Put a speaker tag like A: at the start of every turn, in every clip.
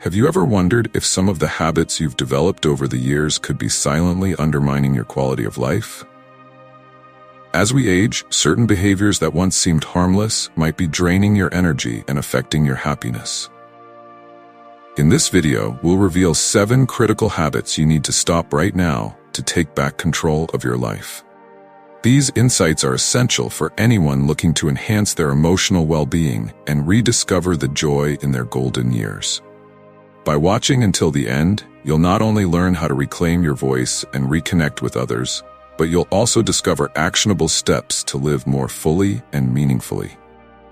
A: Have you ever wondered if some of the habits you've developed over the years could be silently undermining your quality of life? As we age, certain behaviors that once seemed harmless might be draining your energy and affecting your happiness. In this video, we'll reveal 7 critical habits you need to stop right now to take back control of your life. These insights are essential for anyone looking to enhance their emotional well-being and rediscover the joy in their golden years. By watching until the end, you'll not only learn how to reclaim your voice and reconnect with others, but you'll also discover actionable steps to live more fully and meaningfully.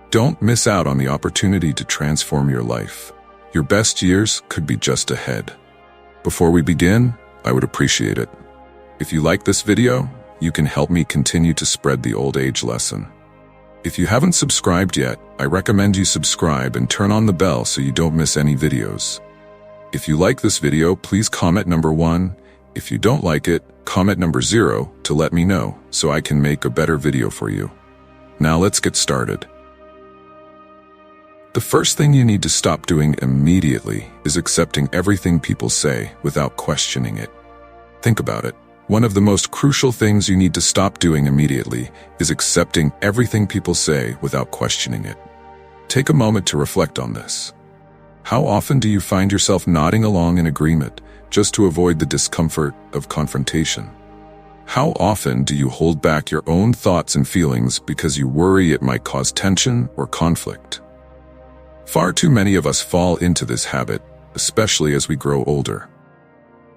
A: Don't miss out on the opportunity to transform your life. Your best years could be just ahead. Before we begin, I would appreciate it if you like this video, you can help me continue to spread the old age lesson. If you haven't subscribed yet, I recommend you subscribe and turn on the bell so you don't miss any videos. If you like this video, please comment number 1. If you don't like it, comment number 0 to let me know so I can make a better video for you. Now let's get started. The first thing you need to stop doing immediately is accepting everything people say without questioning it. Think about it. One of the most crucial things you need to stop doing immediately is accepting everything people say without questioning it. Take a moment to reflect on this. How often do you find yourself nodding along in agreement just to avoid the discomfort of confrontation? How often do you hold back your own thoughts and feelings because you worry it might cause tension or conflict? Far too many of us fall into this habit, especially as we grow older.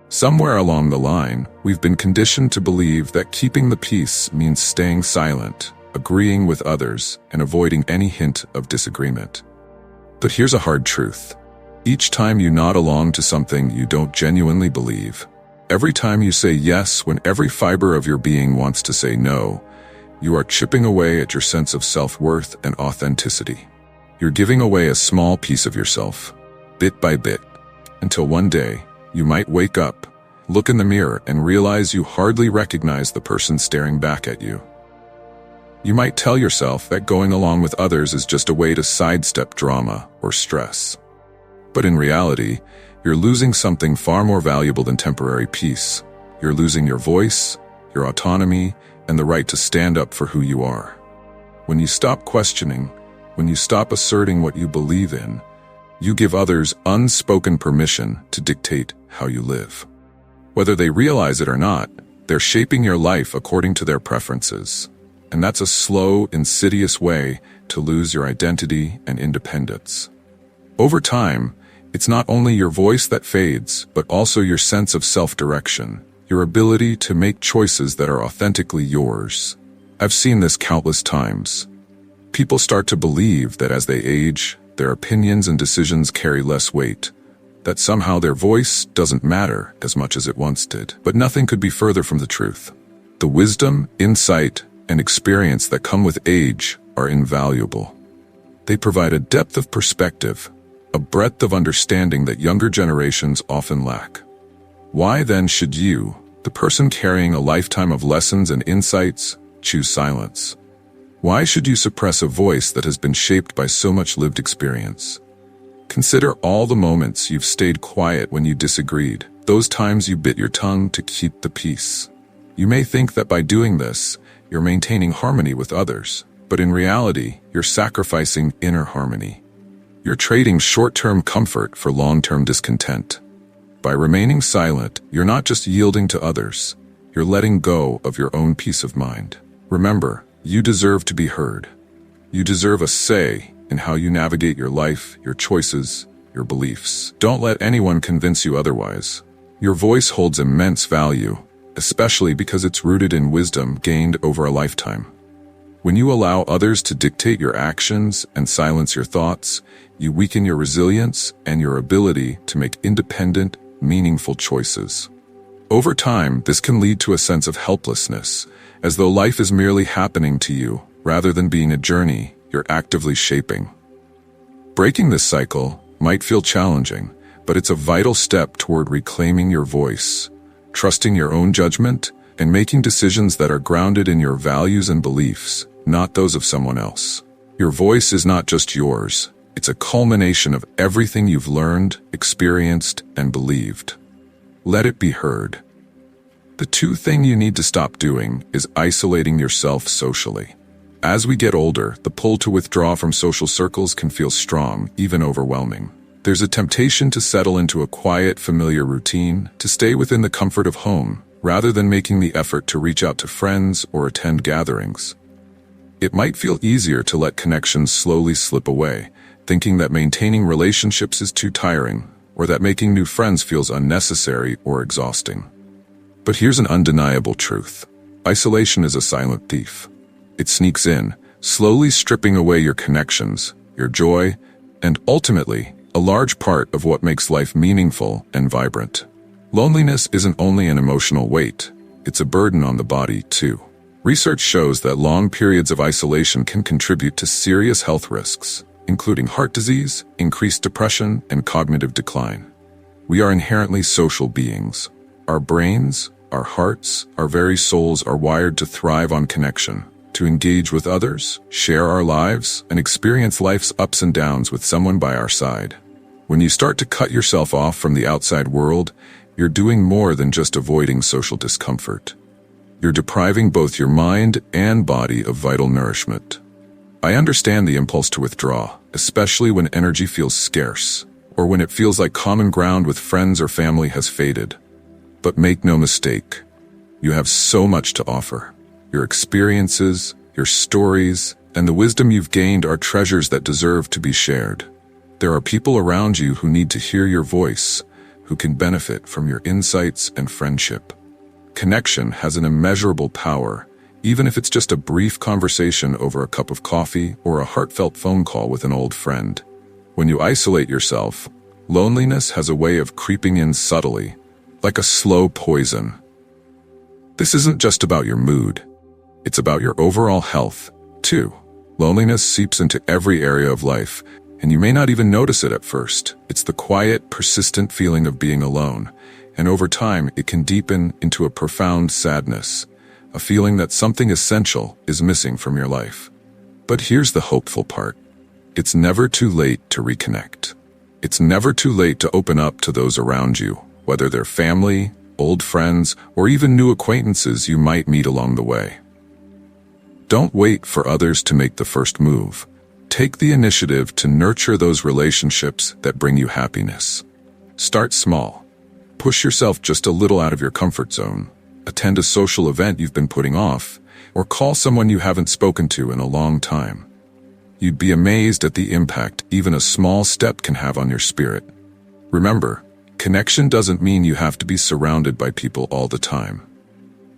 A: Somewhere along the line, we've been conditioned to believe that keeping the peace means staying silent, agreeing with others, and avoiding any hint of disagreement. But here's a hard truth. Each time you nod along to something you don't genuinely believe, every time you say yes when every fiber of your being wants to say no, you are chipping away at your sense of self-worth and authenticity. You're giving away a small piece of yourself, bit by bit, until one day, you might wake up, look in the mirror, and realize you hardly recognize the person staring back at you. You might tell yourself that going along with others is just a way to sidestep drama or stress. But in reality, you're losing something far more valuable than temporary peace. You're losing your voice, your autonomy, and the right to stand up for who you are. When you stop questioning, when you stop asserting what you believe in, you give others unspoken permission to dictate how you live. Whether they realize it or not, they're shaping your life according to their preferences. And that's a slow, insidious way to lose your identity and independence. Over time, it's not only your voice that fades, but also your sense of self-direction, your ability to make choices that are authentically yours. I've seen this countless times. People start to believe that as they age, their opinions and decisions carry less weight, that somehow their voice doesn't matter as much as it once did. But nothing could be further from the truth. The wisdom, insight, and experience that come with age are invaluable. They provide a depth of perspective, a breadth of understanding that younger generations often lack. Why then should you, the person carrying a lifetime of lessons and insights, choose silence? Why should you suppress a voice that has been shaped by so much lived experience? Consider all the moments you've stayed quiet when you disagreed, those times you bit your tongue to keep the peace. You may think that by doing this, you're maintaining harmony with others, but in reality, you're sacrificing inner harmony. You're trading short-term comfort for long-term discontent. By remaining silent, you're not just yielding to others, you're letting go of your own peace of mind. Remember, you deserve to be heard. You deserve a say in how you navigate your life, your choices, your beliefs. Don't let anyone convince you otherwise. Your voice holds immense value, especially because it's rooted in wisdom gained over a lifetime. When you allow others to dictate your actions and silence your thoughts, you weaken your resilience and your ability to make independent, meaningful choices. Over time, this can lead to a sense of helplessness, as though life is merely happening to you, rather than being a journey you're actively shaping. Breaking this cycle might feel challenging, but it's a vital step toward reclaiming your voice, trusting your own judgment, and making decisions that are grounded in your values and beliefs, not those of someone else. Your voice is not just yours, It's a culmination of everything you've learned, experienced, and believed. Let it be heard. The thing you need to stop doing is isolating yourself socially. As we get older, the pull to withdraw from social circles can feel strong, even overwhelming. There's a temptation to settle into a quiet, familiar routine, to stay within the comfort of home, rather than making the effort to reach out to friends or attend gatherings. It might feel easier to let connections slowly slip away, thinking that maintaining relationships is too tiring, or that making new friends feels unnecessary or exhausting. But here's an undeniable truth. Isolation is a silent thief. It sneaks in, slowly stripping away your connections, your joy, and ultimately, a large part of what makes life meaningful and vibrant. Loneliness isn't only an emotional weight, it's a burden on the body, too. Research shows that long periods of isolation can contribute to serious health risks, including heart disease, increased depression, and cognitive decline. We are inherently social beings. Our brains, our hearts, our very souls are wired to thrive on connection, to engage with others, share our lives, and experience life's ups and downs with someone by our side. When you start to cut yourself off from the outside world, you're doing more than just avoiding social discomfort. You're depriving both your mind and body of vital nourishment. I understand the impulse to withdraw, especially when energy feels scarce, or when it feels like common ground with friends or family has faded. But make no mistake, you have so much to offer. Your experiences, your stories, and the wisdom you've gained are treasures that deserve to be shared. There are people around you who need to hear your voice, who can benefit from your insights and friendship. Connection has an immeasurable power, even if it's just a brief conversation over a cup of coffee or a heartfelt phone call with an old friend. When you isolate yourself, loneliness has a way of creeping in subtly, like a slow poison. This isn't just about your mood. It's about your overall health, too. Loneliness seeps into every area of life, and you may not even notice it at first. It's the quiet, persistent feeling of being alone, and over time it can deepen into a profound sadness, a feeling that something essential is missing from your life. But here's the hopeful part. It's never too late to reconnect. It's never too late to open up to those around you, whether they're family, old friends, or even new acquaintances you might meet along the way. Don't wait for others to make the first move. Take the initiative to nurture those relationships that bring you happiness. Start small. Push yourself just a little out of your comfort zone. Attend a social event you've been putting off, or call someone you haven't spoken to in a long time. You'd be amazed at the impact even a small step can have on your spirit. Remember, connection doesn't mean you have to be surrounded by people all the time.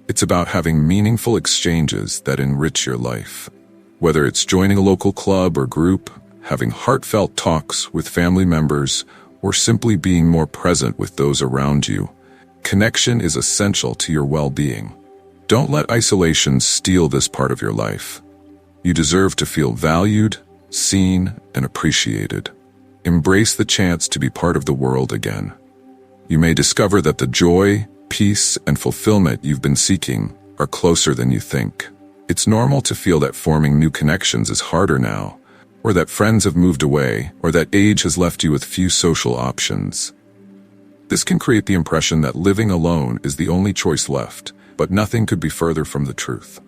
A: It's about having meaningful exchanges that enrich your life. Whether it's joining a local club or group, having heartfelt talks with family members, or simply being more present with those around you, connection is essential to your well-being. Don't let isolation steal this part of your life. You deserve to feel valued, seen, and appreciated. Embrace the chance to be part of the world again. You may discover that the joy, peace, and fulfillment you've been seeking are closer than you think. It's normal to feel that forming new connections is harder now, or that friends have moved away, or that age has left you with few social options. This can create the impression that living alone is the only choice left, but nothing could be further from the truth.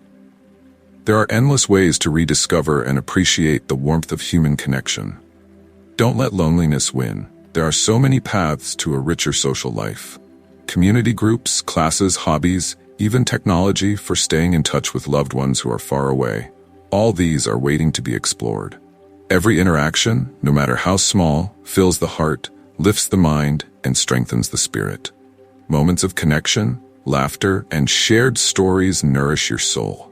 A: There are endless ways to rediscover and appreciate the warmth of human connection. Don't let loneliness win. There are so many paths to a richer social life. Community groups, classes, hobbies, even technology for staying in touch with loved ones who are far away. All these are waiting to be explored. Every interaction, no matter how small, fills the heart, lifts the mind, and strengthens the spirit. Moments of connection, laughter, and shared stories nourish your soul,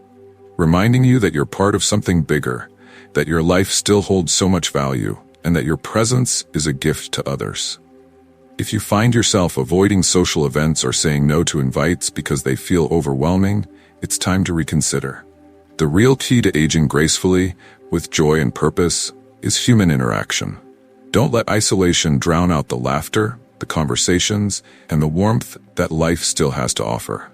A: reminding you that you're part of something bigger, that your life still holds so much value, and that your presence is a gift to others. If you find yourself avoiding social events or saying no to invites because they feel overwhelming, it's time to reconsider. The real key to aging gracefully, with joy and purpose, is human interaction. Don't let isolation drown out the laughter, the conversations, and the warmth that life still has to offer.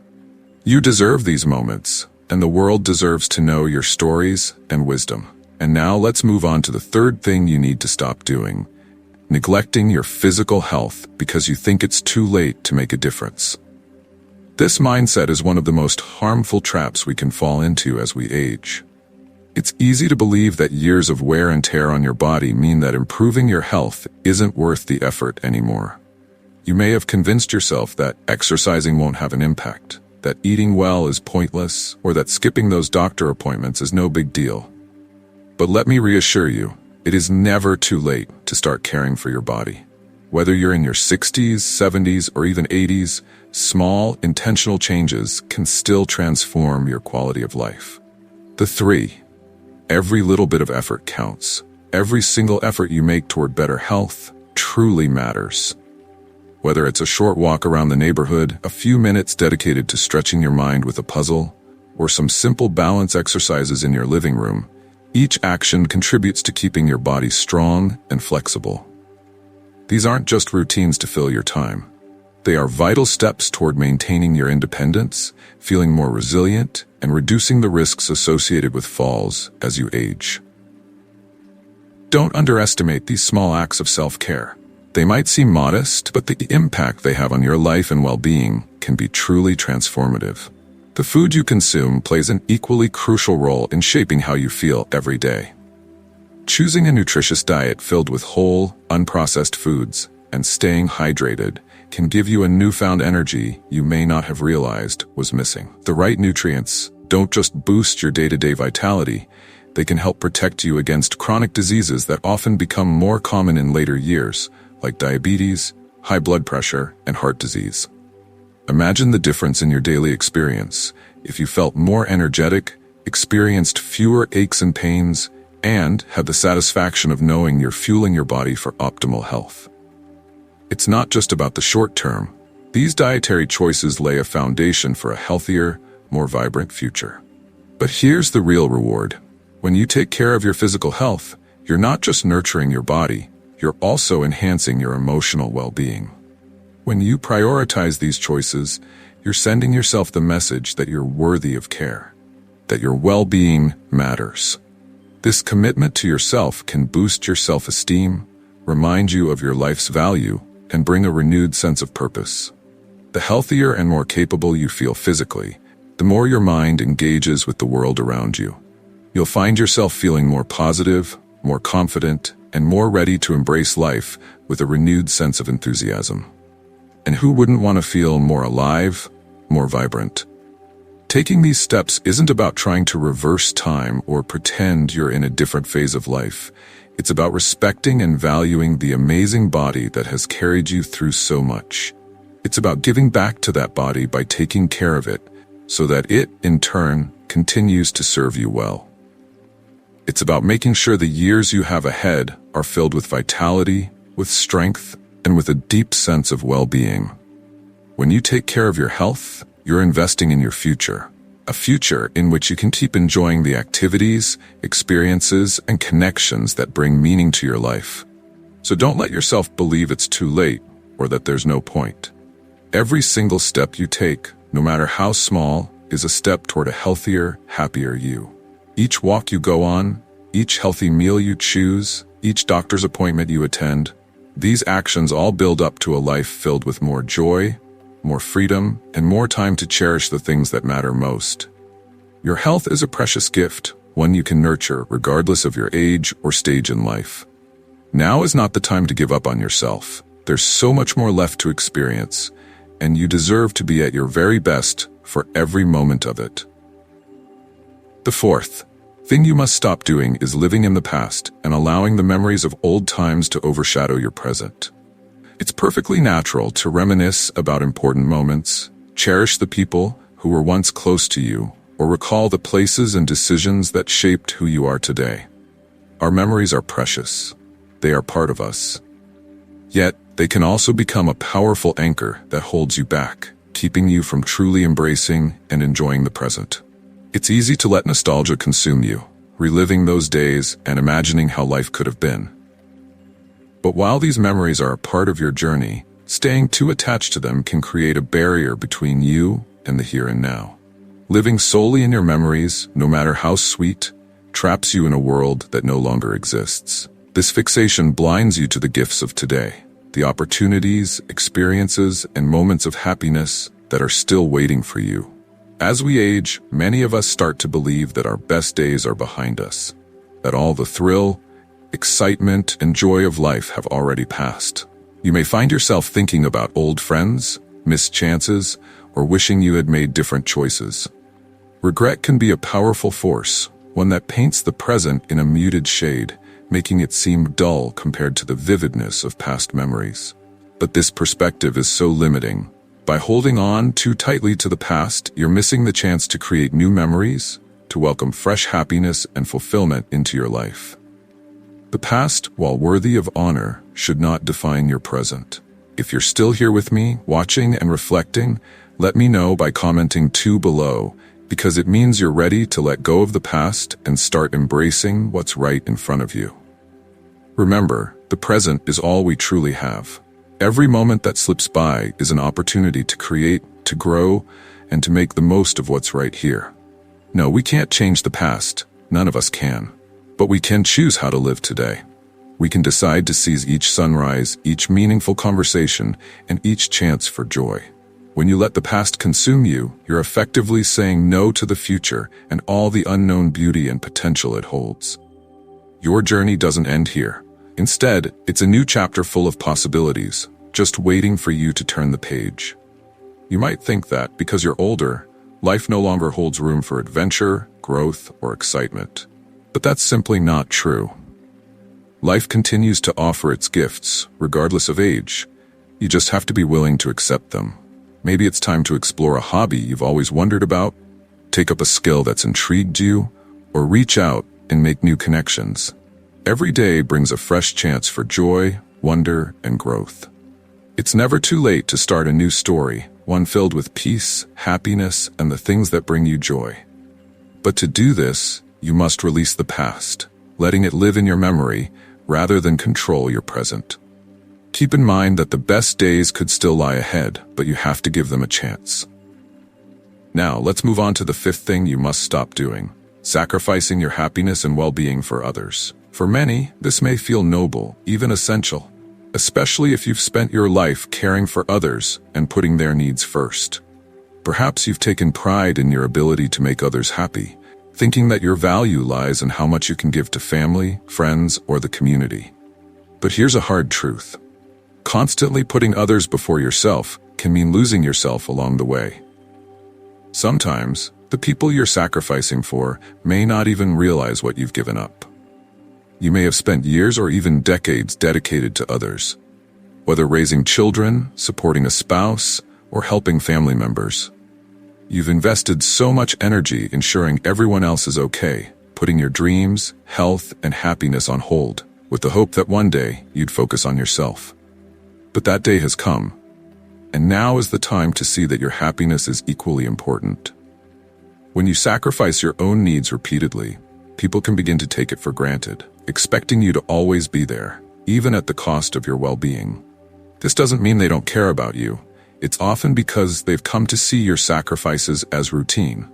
A: You deserve these moments, and the world deserves to know your stories and wisdom. And now let's move on to the third thing you need to stop doing: neglecting your physical health because you think it's too late to make a difference. This mindset is one of the most harmful traps we can fall into as we age. It's easy to believe that years of wear and tear on your body mean that improving your health isn't worth the effort anymore. You may have convinced yourself that exercising won't have an impact, that eating well is pointless, or that skipping those doctor appointments is no big deal. But let me reassure you, it is never too late to start caring for your body. Whether you're in your 60s, 70s, or even 80s, small, intentional changes can still transform your quality of life. The 3. Every little bit of effort counts. Every single effort you make toward better health truly matters. Whether it's a short walk around the neighborhood, a few minutes dedicated to stretching your mind with a puzzle, or some simple balance exercises in your living room, each action contributes to keeping your body strong and flexible. These aren't just routines to fill your time. They are vital steps toward maintaining your independence, feeling more resilient, and reducing the risks associated with falls as you age. Don't underestimate these small acts of self-care. They might seem modest, but the impact they have on your life and well-being can be truly transformative. The food you consume plays an equally crucial role in shaping how you feel every day. Choosing a nutritious diet filled with whole, unprocessed foods and staying hydrated can give you a newfound energy you may not have realized was missing. The right nutrients don't just boost your day-to-day vitality, they can help protect you against chronic diseases that often become more common in later years, like diabetes, high blood pressure, and heart disease. Imagine the difference in your daily experience if you felt more energetic, experienced fewer aches and pains, and had the satisfaction of knowing you're fueling your body for optimal health. It's not just about the short term. These dietary choices lay a foundation for a healthier, more vibrant future. But here's the real reward. When you take care of your physical health, you're not just nurturing your body, you're also enhancing your emotional well-being. When you prioritize these choices, you're sending yourself the message that you're worthy of care, that your well-being matters. This commitment to yourself can boost your self-esteem, remind you of your life's value, and bring a renewed sense of purpose. The healthier and more capable you feel physically, the more your mind engages with the world around you. You'll find yourself feeling more positive, more confident, and more ready to embrace life with a renewed sense of enthusiasm. And who wouldn't want to feel more alive, more vibrant? Taking these steps isn't about trying to reverse time or pretend you're in a different phase of life. It's about respecting and valuing the amazing body that has carried you through so much. It's about giving back to that body by taking care of it, so that it, in turn, continues to serve you well. It's about making sure the years you have ahead are filled with vitality, with strength, and with a deep sense of well-being. When you take care of your health, you're investing in your future, a future in which you can keep enjoying the activities, experiences, and connections that bring meaning to your life. So don't let yourself believe it's too late or that there's no point. Every single step you take, no matter how small, is a step toward a healthier, happier you. Each walk you go on, each healthy meal you choose, each doctor's appointment you attend, these actions all build up to a life filled with more joy, more freedom, and more time to cherish the things that matter most. Your health is a precious gift, one you can nurture regardless of your age or stage in life. Now is not the time to give up on yourself. There's so much more left to experience, and you deserve to be at your very best for every moment of it. The fourth thing you must stop doing is living in the past and allowing the memories of old times to overshadow your present. It's perfectly natural to reminisce about important moments, cherish the people who were once close to you, or recall the places and decisions that shaped who you are today. Our memories are precious. They are part of us. Yet, they can also become a powerful anchor that holds you back, keeping you from truly embracing and enjoying the present. It's easy to let nostalgia consume you, reliving those days and imagining how life could have been. But while these memories are a part of your journey, staying too attached to them can create a barrier between you and the here and now. Living solely in your memories, no matter how sweet, traps you in a world that no longer exists. This fixation blinds you to the gifts of today, the opportunities, experiences, and moments of happiness that are still waiting for you. As we age, many of us start to believe that our best days are behind us, that all the thrill, excitement, and joy of life have already passed. You may find yourself thinking about old friends, missed chances, or wishing you had made different choices. Regret can be a powerful force, one that paints the present in a muted shade, making it seem dull compared to the vividness of past memories. But this perspective is so limiting. By holding on too tightly to the past, you're missing the chance to create new memories, to welcome fresh happiness and fulfillment into your life. The past, while worthy of honor, should not define your present. If you're still here with me, watching and reflecting, let me know by commenting 2 below, because it means you're ready to let go of the past and start embracing what's right in front of you. Remember, the present is all we truly have. Every moment that slips by is an opportunity to create, to grow, and to make the most of what's right here. No, we can't change the past. None of us can. But we can choose how to live today. We can decide to seize each sunrise, each meaningful conversation, and each chance for joy. When you let the past consume you, you're effectively saying no to the future and all the unknown beauty and potential it holds. Your journey doesn't end here. Instead, it's a new chapter full of possibilities, just waiting for you to turn the page. You might think that, because you're older, life no longer holds room for adventure, growth, or excitement. But that's simply not true. Life continues to offer its gifts, regardless of age. You just have to be willing to accept them. Maybe it's time to explore a hobby you've always wondered about, take up a skill that's intrigued you, or reach out and make new connections. Every day brings a fresh chance for joy, wonder, and growth. It's never too late to start a new story, one filled with peace, happiness, and the things that bring you joy. But to do this, you must release the past, letting it live in your memory rather than control your present. Keep in mind that the best days could still lie ahead, but you have to give them a chance. Now, let's move on to the 5th thing you must stop doing: sacrificing your happiness and well-being for others. For many, this may feel noble, even essential, especially if you've spent your life caring for others and putting their needs first. Perhaps you've taken pride in your ability to make others happy, thinking that your value lies in how much you can give to family, friends, or the community. But here's a hard truth. Constantly putting others before yourself can mean losing yourself along the way. Sometimes, the people you're sacrificing for may not even realize what you've given up. You may have spent years or even decades dedicated to others, whether raising children, supporting a spouse, or helping family members. You've invested so much energy ensuring everyone else is okay, putting your dreams, health, and happiness on hold, with the hope that one day you'd focus on yourself. But that day has come, and now is the time to see that your happiness is equally important. When you sacrifice your own needs repeatedly, people can begin to take it for granted, expecting you to always be there, even at the cost of your well-being. This doesn't mean they don't care about you. It's often because they've come to see your sacrifices as routine.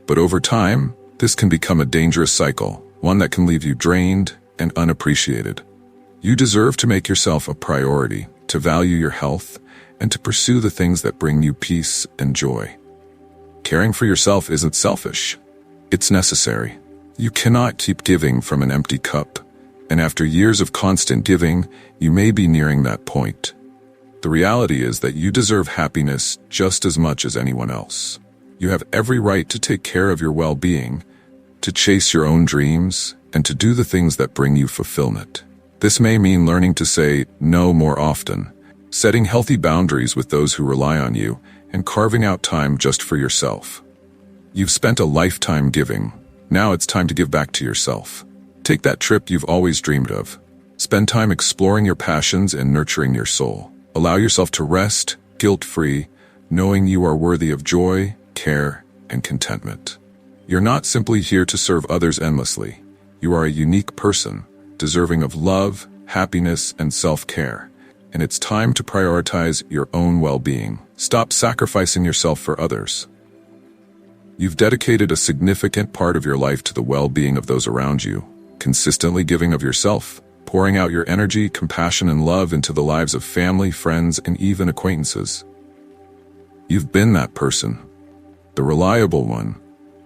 A: But over time, this can become a dangerous cycle, one that can leave you drained and unappreciated. You deserve to make yourself a priority, to value your health, and to pursue the things that bring you peace and joy. Caring for yourself isn't selfish. It's necessary. You cannot keep giving from an empty cup, and after years of constant giving, you may be nearing that point. The reality is that you deserve happiness just as much as anyone else. You have every right to take care of your well-being, to chase your own dreams, and to do the things that bring you fulfillment. This may mean learning to say no more often, setting healthy boundaries with those who rely on you, and carving out time just for yourself. You've spent a lifetime giving. Now it's time to give back to yourself. Take that trip you've always dreamed of. Spend time exploring your passions and nurturing your soul. Allow yourself to rest, guilt-free, knowing you are worthy of joy, care, and contentment. You're not simply here to serve others endlessly. You are a unique person, deserving of love, happiness, and self-care. And it's time to prioritize your own well-being. Stop sacrificing yourself for others. You've dedicated a significant part of your life to the well-being of those around you, consistently giving of yourself, pouring out your energy, compassion, and love into the lives of family, friends, and even acquaintances. You've been that person, the reliable one,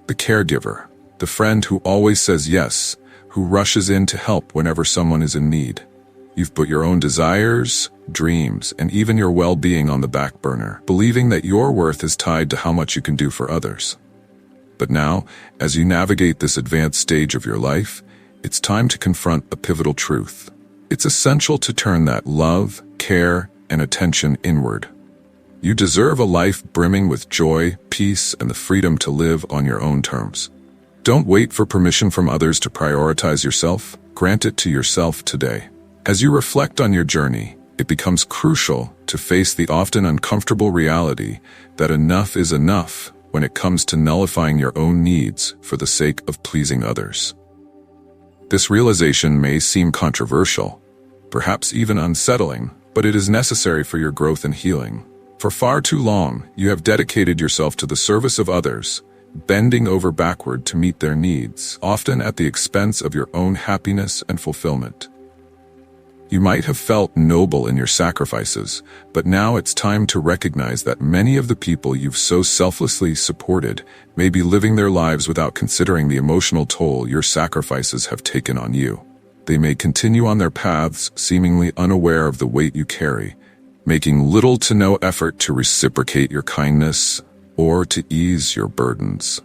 A: the caregiver, the friend who always says yes, who rushes in to help whenever someone is in need. You've put your own desires, dreams, and even your well-being on the back burner, believing that your worth is tied to how much you can do for others. But now, as you navigate this advanced stage of your life, it's time to confront a pivotal truth. It's essential to turn that love, care, and attention inward. You deserve a life brimming with joy, peace, and the freedom to live on your own terms. Don't wait for permission from others to prioritize yourself. Grant it to yourself today. As you reflect on your journey, it becomes crucial to face the often uncomfortable reality that enough is enough when it comes to nullifying your own needs for the sake of pleasing others. This realization may seem controversial, perhaps even unsettling, but it is necessary for your growth and healing. For far too long, you have dedicated yourself to the service of others, bending over backward to meet their needs, often at the expense of your own happiness and fulfillment. You might have felt noble in your sacrifices, but now it's time to recognize that many of the people you've so selflessly supported may be living their lives without considering the emotional toll your sacrifices have taken on you. They may continue on their paths, seemingly unaware of the weight you carry, making little to no effort to reciprocate your kindness or to ease your burdens.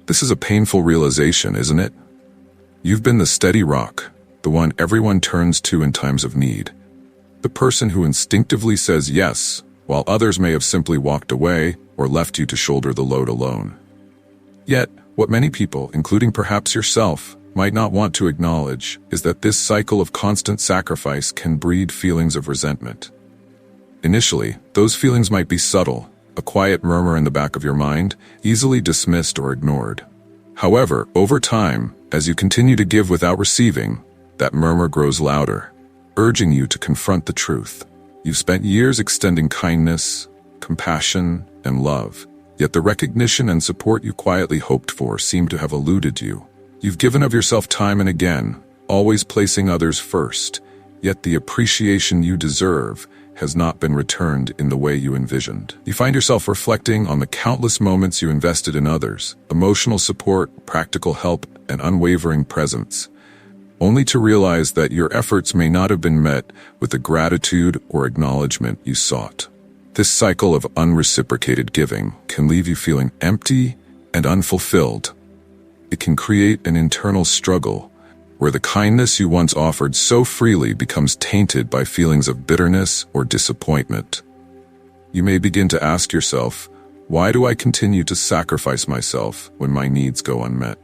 A: This is a painful realization, isn't it? You've been the steady rock, the one everyone turns to in times of need. The person who instinctively says yes, while others may have simply walked away or left you to shoulder the load alone. Yet, what many people, including perhaps yourself, might not want to acknowledge is that this cycle of constant sacrifice can breed feelings of resentment. Initially, those feelings might be subtle, a quiet murmur in the back of your mind, easily dismissed or ignored. However, over time, as you continue to give without receiving, that murmur grows louder, urging you to confront the truth. You've spent years extending kindness, compassion, and love, yet the recognition and support you quietly hoped for seem to have eluded you. You've given of yourself time and again, always placing others first, yet the appreciation you deserve has not been returned in the way you envisioned. You find yourself reflecting on the countless moments you invested in others, emotional support, practical help, and unwavering presence, only to realize that your efforts may not have been met with the gratitude or acknowledgement you sought. This cycle of unreciprocated giving can leave you feeling empty and unfulfilled. It can create an internal struggle where the kindness you once offered so freely becomes tainted by feelings of bitterness or disappointment. You may begin to ask yourself, why do I continue to sacrifice myself when my needs go unmet?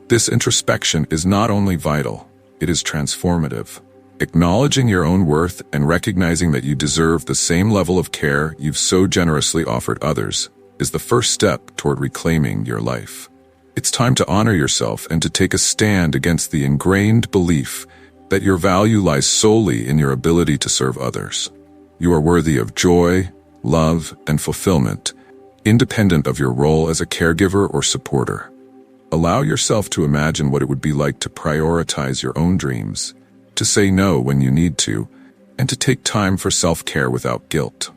A: This introspection is not only vital, it is transformative. Acknowledging your own worth and recognizing that you deserve the same level of care you've so generously offered others is the first step toward reclaiming your life. It's time to honor yourself and to take a stand against the ingrained belief that your value lies solely in your ability to serve others. You are worthy of joy, love, and fulfillment, independent of your role as a caregiver or supporter. Allow yourself to imagine what it would be like to prioritize your own dreams, to say no when you need to, and to take time for self-care without guilt.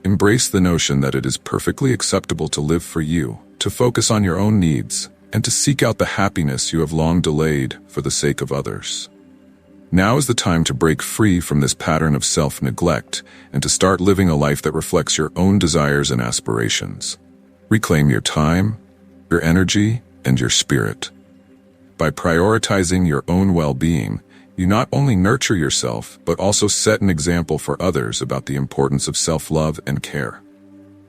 A: Embrace the notion that it is perfectly acceptable to live for you, to focus on your own needs, and to seek out the happiness you have long delayed for the sake of others. Now is the time to break free from this pattern of self-neglect and to start living a life that reflects your own desires and aspirations. Reclaim your time, your energy, and your spirit. By prioritizing your own well-being, you not only nurture yourself, but also set an example for others about the importance of self-love and care.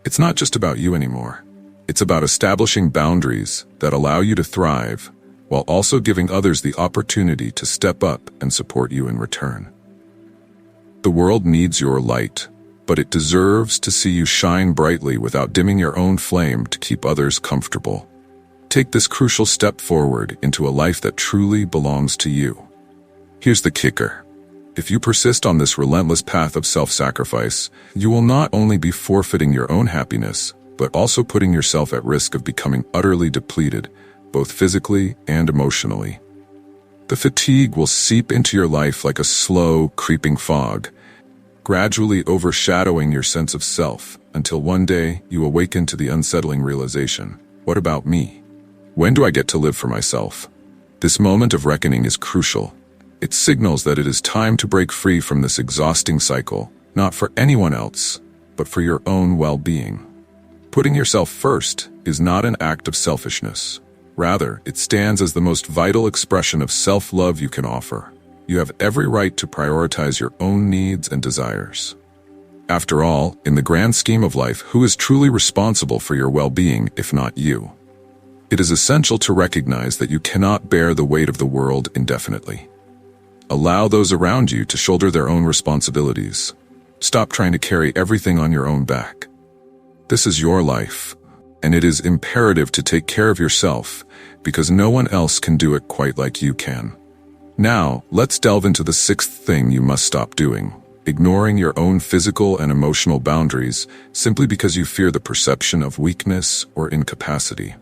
A: It's not just about you anymore. It's about establishing boundaries that allow you to thrive, while also giving others the opportunity to step up and support you in return. The world needs your light, but it deserves to see you shine brightly without dimming your own flame to keep others comfortable. Take this crucial step forward into a life that truly belongs to you. Here's the kicker. If you persist on this relentless path of self-sacrifice, you will not only be forfeiting your own happiness, but also putting yourself at risk of becoming utterly depleted, both physically and emotionally. The fatigue will seep into your life like a slow, creeping fog, gradually overshadowing your sense of self until one day you awaken to the unsettling realization, what about me? When do I get to live for myself? This moment of reckoning is crucial. It signals that it is time to break free from this exhausting cycle, not for anyone else, but for your own well-being. Putting yourself first is not an act of selfishness. Rather, it stands as the most vital expression of self-love you can offer. You have every right to prioritize your own needs and desires. After all, in the grand scheme of life, who is truly responsible for your well-being if not you? It is essential to recognize that you cannot bear the weight of the world indefinitely. Allow those around you to shoulder their own responsibilities. Stop trying to carry everything on your own back. This is your life, and it is imperative to take care of yourself because no one else can do it quite like you can. Now, let's delve into the sixth thing you must stop doing: ignoring your own physical and emotional boundaries simply because you fear the perception of weakness or incapacity.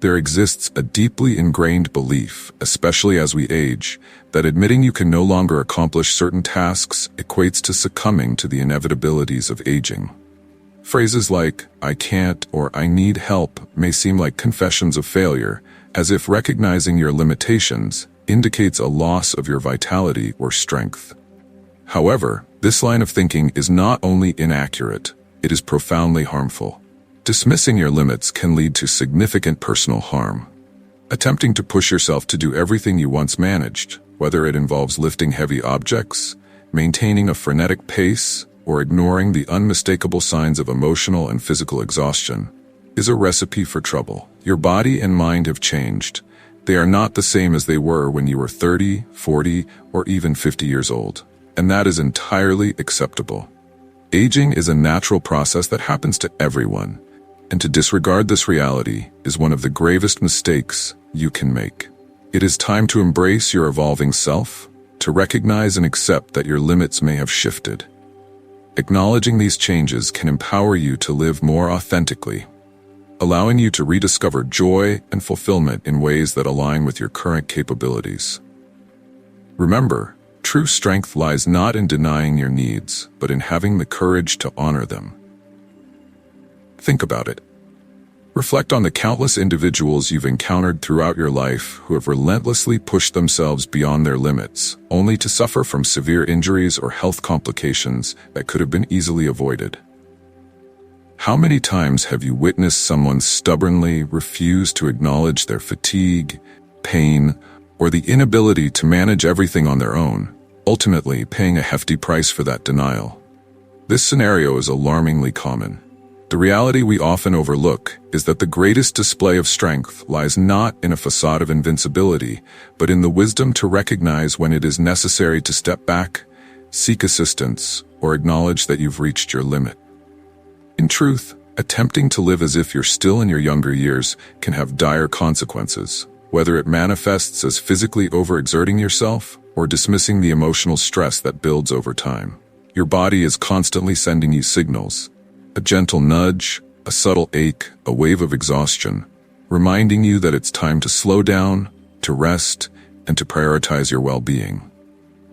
A: There exists a deeply ingrained belief, especially as we age, that admitting you can no longer accomplish certain tasks equates to succumbing to the inevitabilities of aging. Phrases like, "I can't" or "I need help" may seem like confessions of failure, as if recognizing your limitations indicates a loss of your vitality or strength. However, this line of thinking is not only inaccurate, it is profoundly harmful. Dismissing your limits can lead to significant personal harm. Attempting to push yourself to do everything you once managed, whether it involves lifting heavy objects, maintaining a frenetic pace, or ignoring the unmistakable signs of emotional and physical exhaustion, is a recipe for trouble. Your body and mind have changed. They are not the same as they were when you were 30, 40, or even 50 years old, and that is entirely acceptable. Aging is a natural process that happens to everyone, and to disregard this reality is one of the gravest mistakes you can make. It is time to embrace your evolving self, to recognize and accept that your limits may have shifted. Acknowledging these changes can empower you to live more authentically, allowing you to rediscover joy and fulfillment in ways that align with your current capabilities. Remember, true strength lies not in denying your needs, but in having the courage to honor them. Think about it. Reflect on the countless individuals you've encountered throughout your life who have relentlessly pushed themselves beyond their limits, only to suffer from severe injuries or health complications that could have been easily avoided. How many times have you witnessed someone stubbornly refuse to acknowledge their fatigue, pain, or the inability to manage everything on their own, ultimately paying a hefty price for that denial? This scenario is alarmingly common. The reality we often overlook is that the greatest display of strength lies not in a facade of invincibility, but in the wisdom to recognize when it is necessary to step back, seek assistance, or acknowledge that you've reached your limit. In truth, attempting to live as if you're still in your younger years can have dire consequences, whether it manifests as physically overexerting yourself or dismissing the emotional stress that builds over time. Your body is constantly sending you signals. A gentle nudge, a subtle ache, a wave of exhaustion, reminding you that it's time to slow down, to rest, and to prioritize your well-being.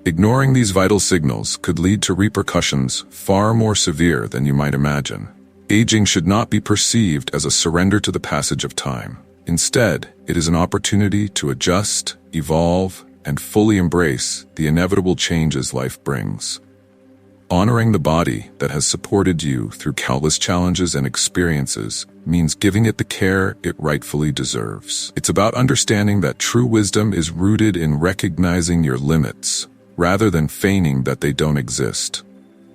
A: Ignoring these vital signals could lead to repercussions far more severe than you might imagine. Aging should not be perceived as a surrender to the passage of time. Instead, it is an opportunity to adjust, evolve, and fully embrace the inevitable changes life brings. Honoring the body that has supported you through countless challenges and experiences means giving it the care it rightfully deserves. It's about understanding that true wisdom is rooted in recognizing your limits, rather than feigning that they don't exist.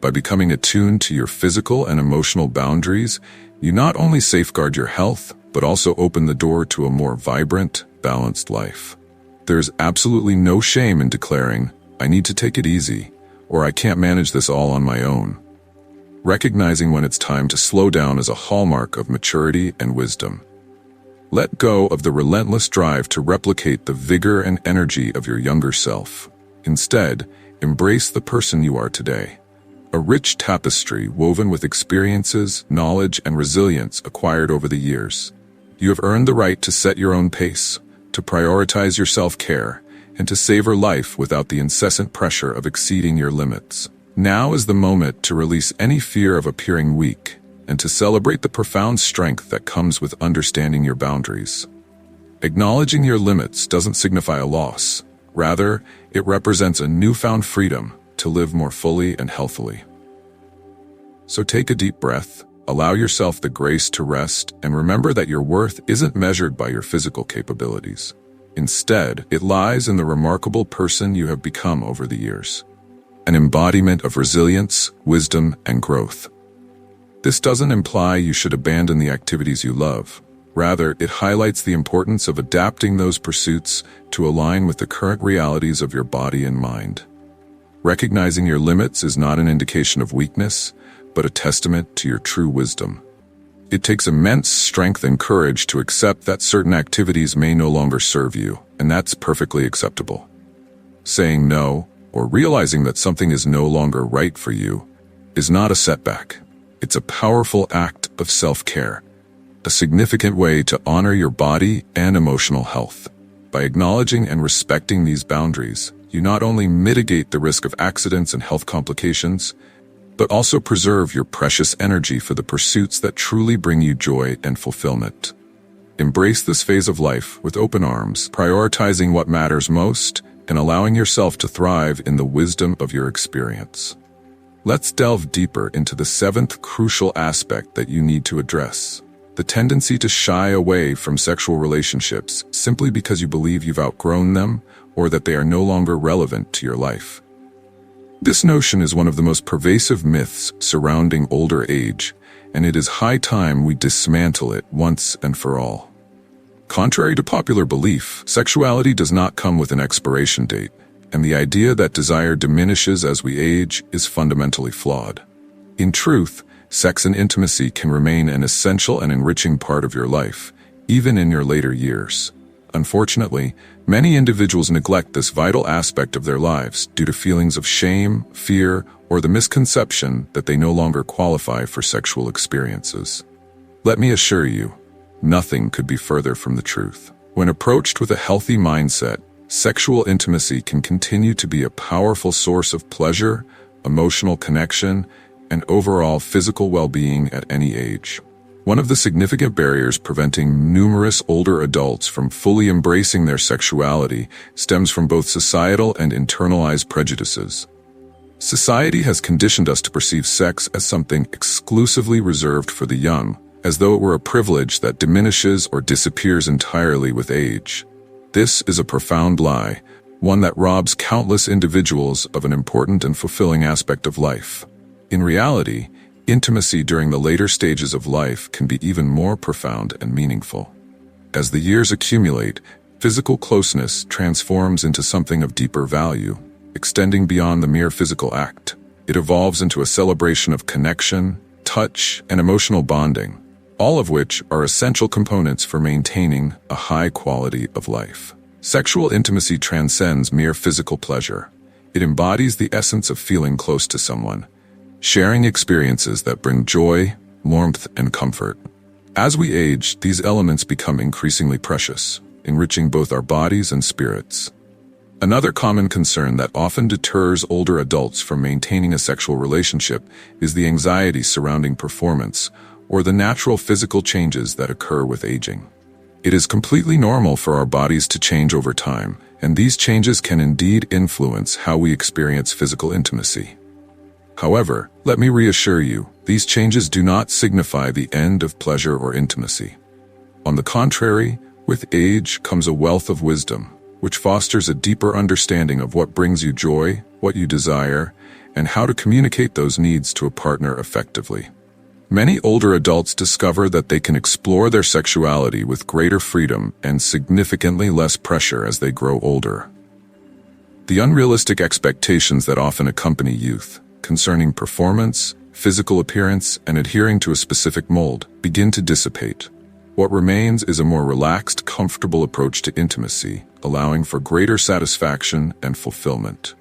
A: By becoming attuned to your physical and emotional boundaries, you not only safeguard your health, but also open the door to a more vibrant, balanced life. There's absolutely no shame in declaring, "I need to take it easy," or "I can't manage this all on my own." Recognizing when it's time to slow down is a hallmark of maturity and wisdom. Let go of the relentless drive to replicate the vigor and energy of your younger self. Instead, embrace the person you are today. a rich tapestry woven with experiences, knowledge, and resilience acquired over the years. You have earned the right to set your own pace, to prioritize your self-care, and to savor life without the incessant pressure of exceeding your limits. Now is the moment to release any fear of appearing weak, and to celebrate the profound strength that comes with understanding your boundaries. Acknowledging your limits doesn't signify a loss. Rather, it represents a newfound freedom to live more fully and healthily. So take a deep breath, allow yourself the grace to rest, and remember that your worth isn't measured by your physical capabilities. Instead, it lies in the remarkable person you have become over the years. An embodiment of resilience, wisdom, and growth. This doesn't imply you should abandon the activities you love. Rather, it highlights the importance of adapting those pursuits to align with the current realities of your body and mind. Recognizing your limits is not an indication of weakness, but a testament to your true wisdom. It takes immense strength and courage to accept that certain activities may no longer serve you, and that's perfectly acceptable. Saying no, or realizing that something is no longer right for you, is not a setback. It's a powerful act of self-care, a significant way to honor your body and emotional health. By acknowledging and respecting these boundaries, you not only mitigate the risk of accidents and health complications, but also preserve your precious energy for the pursuits that truly bring you joy and fulfillment. Embrace this phase of life with open arms, prioritizing what matters most and allowing yourself to thrive in the wisdom of your experience. Let's delve deeper into the seventh crucial aspect that you need to address: the tendency to shy away from sexual relationships simply because you believe you've outgrown them or that they are no longer relevant to your life. This notion is one of the most pervasive myths surrounding older age, and it is high time we dismantle it once and for all. Contrary to popular belief, sexuality does not come with an expiration date, and the idea that desire diminishes as we age is fundamentally flawed. In truth, sex and intimacy can remain an essential and enriching part of your life, even in your later years. Unfortunately, many individuals neglect this vital aspect of their lives due to feelings of shame, fear, or the misconception that they no longer qualify for sexual experiences. Let me assure you, nothing could be further from the truth. When approached with a healthy mindset, sexual intimacy can continue to be a powerful source of pleasure, emotional connection, and overall physical well-being at any age. One of the significant barriers preventing numerous older adults from fully embracing their sexuality stems from both societal and internalized prejudices. Society has conditioned us to perceive sex as something exclusively reserved for the young, as though it were a privilege that diminishes or disappears entirely with age. This is a profound lie, one that robs countless individuals of an important and fulfilling aspect of life. In reality, intimacy during the later stages of life can be even more profound and meaningful. As the years accumulate, physical closeness transforms into something of deeper value, extending beyond the mere physical act. It evolves into a celebration of connection, touch, and emotional bonding, all of which are essential components for maintaining a high quality of life. Sexual intimacy transcends mere physical pleasure. It embodies the essence of feeling close to someone, sharing experiences that bring joy, warmth, and comfort. As we age, these elements become increasingly precious, enriching both our bodies and spirits. Another common concern that often deters older adults from maintaining a sexual relationship is the anxiety surrounding performance, or the natural physical changes that occur with aging. It is completely normal for our bodies to change over time, and these changes can indeed influence how we experience physical intimacy. However, let me reassure you, these changes do not signify the end of pleasure or intimacy. On the contrary, with age comes a wealth of wisdom, which fosters a deeper understanding of what brings you joy, what you desire, and how to communicate those needs to a partner effectively. Many older adults discover that they can explore their sexuality with greater freedom and significantly less pressure as they grow older. The unrealistic expectations that often accompany youth, concerning performance, physical appearance, and adhering to a specific mold, begin to dissipate. What remains is a more relaxed, comfortable approach to intimacy, allowing for greater satisfaction and fulfillment.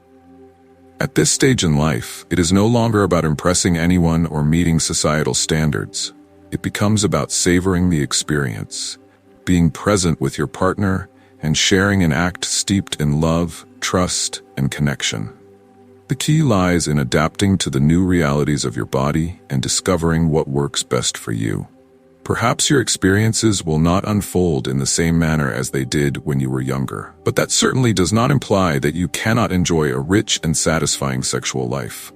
A: At this stage in life, it is no longer about impressing anyone or meeting societal standards. It becomes about savoring the experience, being present with your partner, and sharing an act steeped in love, trust, and connection. The key lies in adapting to the new realities of your body and discovering what works best for you. Perhaps your experiences will not unfold in the same manner as they did when you were younger, but that certainly does not imply that you cannot enjoy a rich and satisfying sexual life.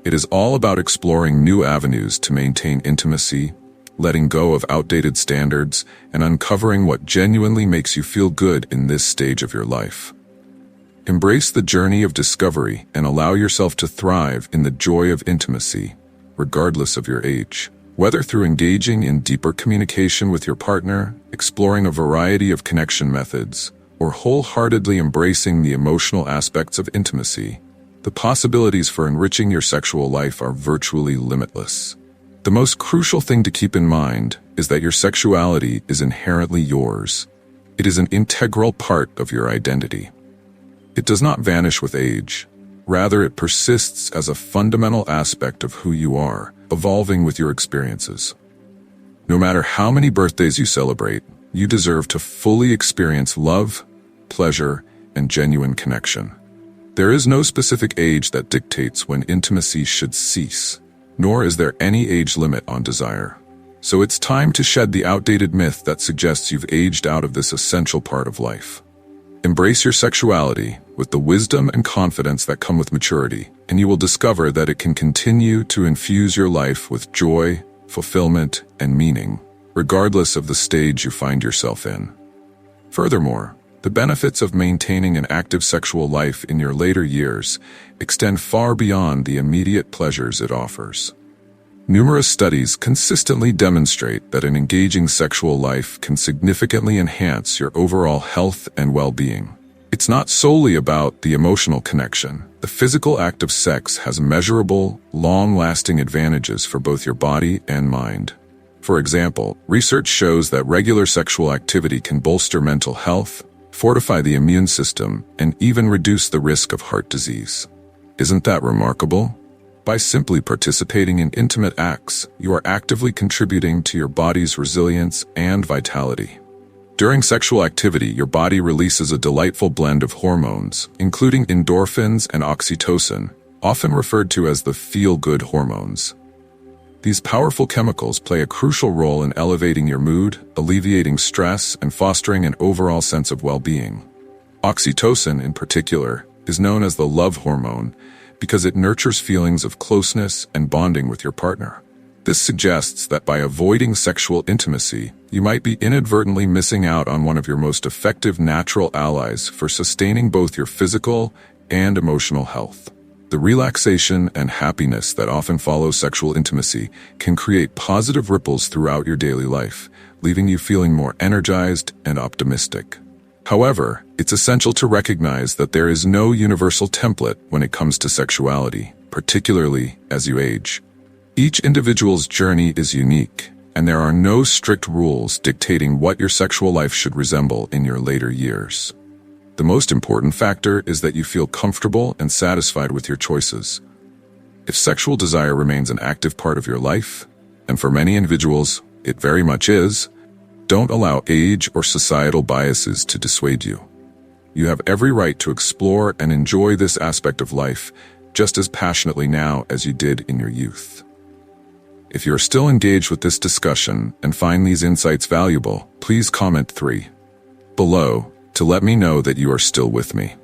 A: It is all about exploring new avenues to maintain intimacy, letting go of outdated standards, and uncovering what genuinely makes you feel good in this stage of your life. Embrace the journey of discovery and allow yourself to thrive in the joy of intimacy, regardless of your age. Whether through engaging in deeper communication with your partner, exploring a variety of connection methods, or wholeheartedly embracing the emotional aspects of intimacy, the possibilities for enriching your sexual life are virtually limitless. The most crucial thing to keep in mind is that your sexuality is inherently yours. It is an integral part of your identity. It does not vanish with age. Rather, it persists as a fundamental aspect of who you are, evolving with your experiences. No matter how many birthdays you celebrate, you deserve to fully experience love, pleasure, and genuine connection. There is no specific age that dictates when intimacy should cease, nor is there any age limit on desire. So it's time to shed the outdated myth that suggests you've aged out of this essential part of life. Embrace your sexuality with the wisdom and confidence that come with maturity, and you will discover that it can continue to infuse your life with joy, fulfillment, and meaning, regardless of the stage you find yourself in. Furthermore, the benefits of maintaining an active sexual life in your later years extend far beyond the immediate pleasures it offers. Numerous studies consistently demonstrate that an engaging sexual life can significantly enhance your overall health and well-being. It's not solely about the emotional connection. The physical act of sex has measurable, long-lasting advantages for both your body and mind. For example, research shows that regular sexual activity can bolster mental health, fortify the immune system, and even reduce the risk of heart disease. Isn't that remarkable? By simply participating in intimate acts, you are actively contributing to your body's resilience and vitality. During sexual activity, your body releases a delightful blend of hormones, including endorphins and oxytocin, often referred to as the feel-good hormones. These powerful chemicals play a crucial role in elevating your mood, alleviating stress, and fostering an overall sense of well-being. Oxytocin, in particular, is known as the love hormone because it nurtures feelings of closeness and bonding with your partner. This suggests that by avoiding sexual intimacy, you might be inadvertently missing out on one of your most effective natural allies for sustaining both your physical and emotional health. The relaxation and happiness that often follows sexual intimacy can create positive ripples throughout your daily life, leaving you feeling more energized and optimistic. However, it's essential to recognize that there is no universal template when it comes to sexuality, particularly as you age. Each individual's journey is unique, and there are no strict rules dictating what your sexual life should resemble in your later years. The most important factor is that you feel comfortable and satisfied with your choices. If sexual desire remains an active part of your life, and for many individuals, it very much is, don't allow age or societal biases to dissuade you. You have every right to explore and enjoy this aspect of life just as passionately now as you did in your youth. If you're still engaged with this discussion and find these insights valuable, please comment 3 below to let me know that you are still with me.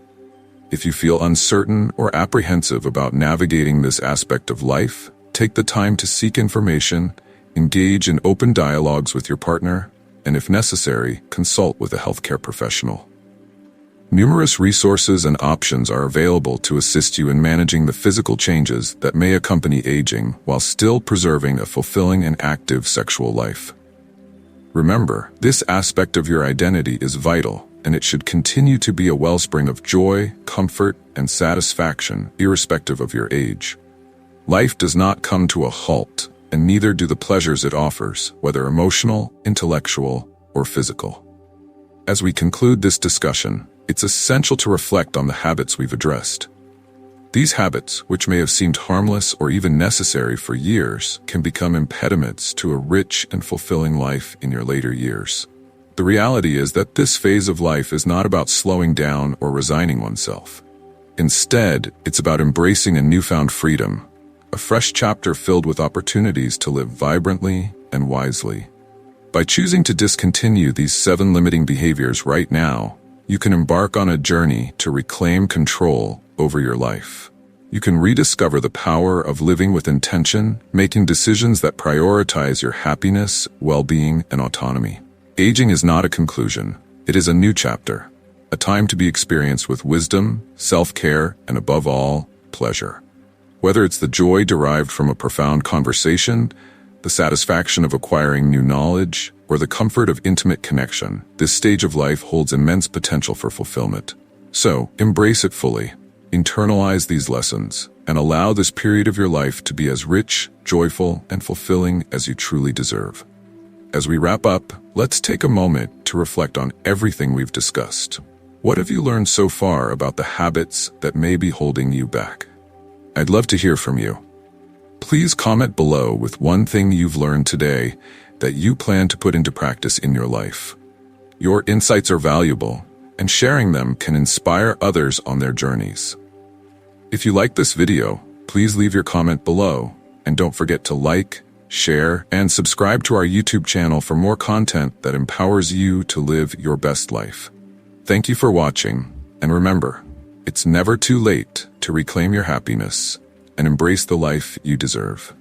A: If you feel uncertain or apprehensive about navigating this aspect of life, take the time to seek information, engage in open dialogues with your partner, and if necessary, consult with a healthcare professional. Numerous resources and options are available to assist you in managing the physical changes that may accompany aging while still preserving a fulfilling and active sexual life. Remember, this aspect of your identity is vital, and it should continue to be a wellspring of joy, comfort, and satisfaction, irrespective of your age. Life does not come to a halt, and neither do the pleasures it offers, whether emotional, intellectual, or physical. As we conclude this discussion, it's essential to reflect on the habits we've addressed. These habits, which may have seemed harmless or even necessary for years, can become impediments to a rich and fulfilling life in your later years. The reality is that this phase of life is not about slowing down or resigning oneself. Instead, it's about embracing a newfound freedom, a fresh chapter filled with opportunities to live vibrantly and wisely. By choosing to discontinue these 7 limiting behaviors right now, you can embark on a journey to reclaim control over your life. You can rediscover the power of living with intention, making decisions that prioritize your happiness, well-being, and autonomy. Aging is not a conclusion. It is a new chapter, a time to be experienced with wisdom, self-care, and above all, pleasure. Whether it's the joy derived from a profound conversation, the satisfaction of acquiring new knowledge, or the comfort of intimate connection, this stage of life holds immense potential for fulfillment. So, embrace it fully. Internalize these lessons, and allow this period of your life to be as rich, joyful, and fulfilling as you truly deserve. As we wrap up, let's take a moment to reflect on everything we've discussed. What have you learned so far about the habits that may be holding you back? I'd love to hear from you. Please comment below with one thing you've learned today that you plan to put into practice in your life. Your insights are valuable, and sharing them can inspire others on their journeys. If you like this video, please leave your comment below, and don't forget to like, share, and subscribe to our YouTube channel for more content that empowers you to live your best life. Thank you for watching, and remember, it's never too late to reclaim your happiness and embrace the life you deserve.